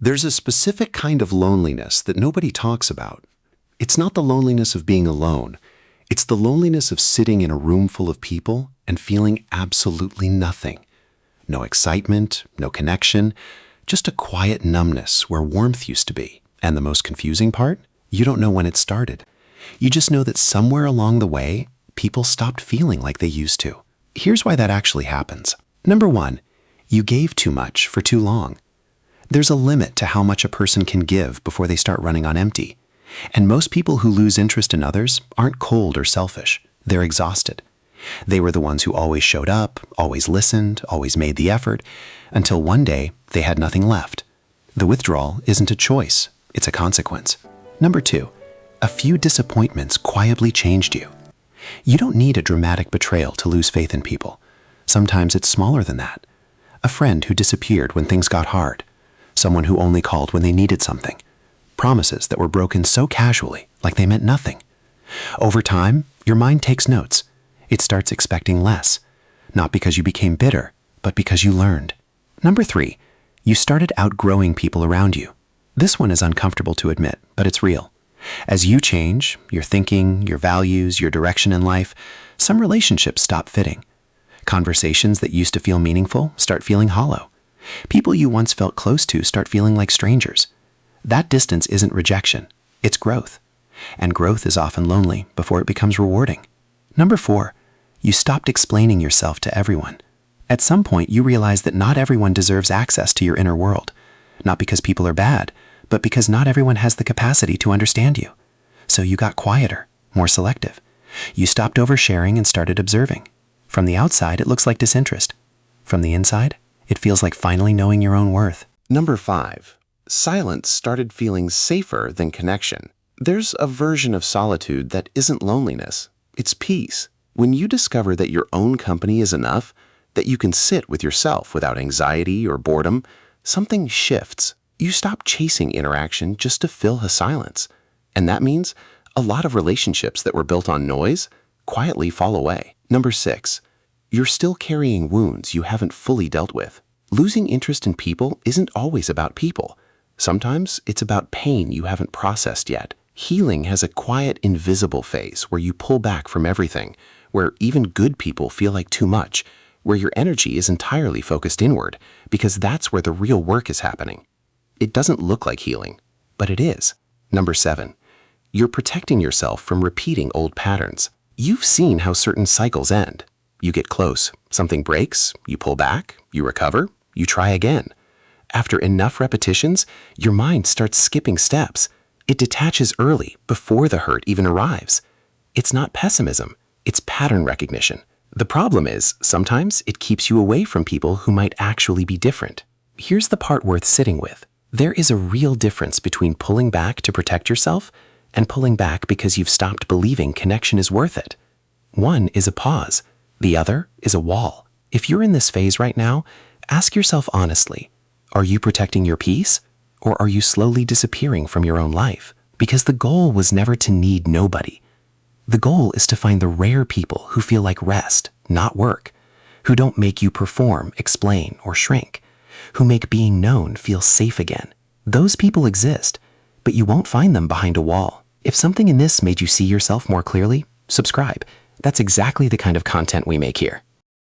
There's a specific kind of loneliness that nobody talks about. It's not the loneliness of being alone. It's the loneliness of sitting in a room full of people and feeling absolutely nothing. No excitement, no connection, just a quiet numbness where warmth used to be. And the most confusing part? You don't know when it started. You just know that somewhere along the way, people stopped feeling like they used to. Here's why that actually happens. Number one, you gave too much for too long. There's a limit to how much a person can give before they start running on empty. And most people who lose interest in others aren't cold or selfish. They're exhausted. They were the ones who always showed up, always listened, always made the effort, until one day they had nothing left. The withdrawal isn't a choice, it's a consequence. Number two, a few disappointments quietly changed you. You don't need a dramatic betrayal to lose faith in people. Sometimes it's smaller than that. A friend who disappeared when things got hard. Someone who only called when they needed something. Promises that were broken so casually, like they meant nothing. Over time, your mind takes notes. It starts expecting less. Not because you became bitter, but because you learned. Number three, you started outgrowing people around you. This one is uncomfortable to admit, but it's real. As you change, your thinking, your values, your direction in life, some relationships stop fitting. Conversations that used to feel meaningful start feeling hollow. People you once felt close to start feeling like strangers. That distance isn't rejection, it's growth. And growth is often lonely before it becomes rewarding. Number four, you stopped explaining yourself to everyone. At some point, you realize that not everyone deserves access to your inner world. Not because people are bad, but because not everyone has the capacity to understand you. So you got quieter, more selective. You stopped oversharing and started observing. From the outside, it looks like disinterest. From the inside, it feels like finally knowing your own worth. Number five, silence started feeling safer than connection. There's a version of solitude that isn't loneliness, it's peace. When you discover that your own company is enough, that you can sit with yourself without anxiety or boredom, something shifts. You stop chasing interaction just to fill a silence. And that means a lot of relationships that were built on noise quietly fall away. Number six, you're still carrying wounds you haven't fully dealt with. Losing interest in people isn't always about people. Sometimes it's about pain you haven't processed yet. Healing has a quiet, invisible phase where you pull back from everything, where even good people feel like too much, where your energy is entirely focused inward, because that's where the real work is happening. It doesn't look like healing, but it is. Number seven, you're protecting yourself from repeating old patterns. You've seen how certain cycles end. You get close, something breaks, you pull back, you recover, you try again. After enough repetitions, your mind starts skipping steps. It detaches early, before the hurt even arrives. It's not pessimism, it's pattern recognition. The problem is, sometimes it keeps you away from people who might actually be different. Here's the part worth sitting with. There is a real difference between pulling back to protect yourself and pulling back because you've stopped believing connection is worth it. One is a pause, the other is a wall. If you're in this phase right now, ask yourself honestly, are you protecting your peace? Or are you slowly disappearing from your own life? Because the goal was never to need nobody. The goal is to find the rare people who feel like rest, not work, who don't make you perform, explain, or shrink, who make being known feel safe again. Those people exist, but you won't find them behind a wall. If something in this made you see yourself more clearly, subscribe. That's exactly the kind of content we make here.